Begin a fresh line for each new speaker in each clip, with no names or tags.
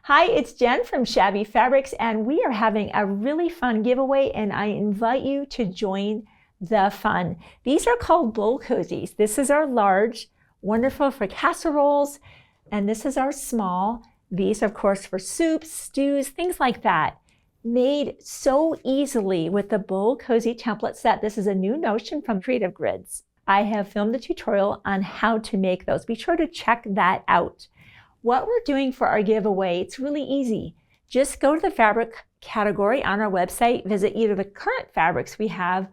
Hi, it's Jen from Shabby Fabrics, and we are having a really fun giveaway, and I invite you to join the fun. These are called bowl cozies. This is our large, wonderful for casseroles, and this is our small. These, of course, for soups, stews, things like that. Made so easily with the bowl cozy template set. This is a new notion from Creative Grids. I have filmed a tutorial on how to make those. Be sure to check that out. What we're doing for our giveaway, it's really easy. Just go to the fabric category on our website, visit either the current fabrics we have,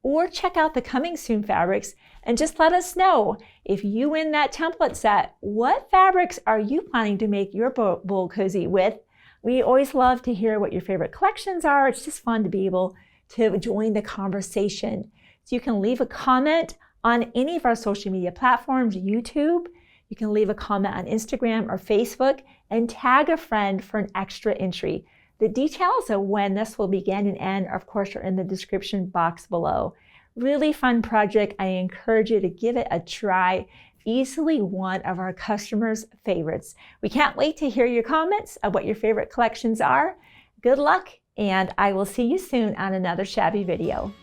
or check out the coming soon fabrics, and just let us know if you win that template set, what fabrics are you planning to make your bowl cozy with? We always love to hear what your favorite collections are. It's just fun to be able to join the conversation. So you can leave a comment on any of our social media platforms, YouTube. You can leave a comment on Instagram or Facebook and tag a friend for an extra entry. The details of when this will begin and end, of course, are in the description box below. Really fun project. I encourage you to give it a try. Easily one of our customers' favorites. We can't wait to hear your comments of what your favorite collections are. Good luck, and I will see you soon on another Shabby video.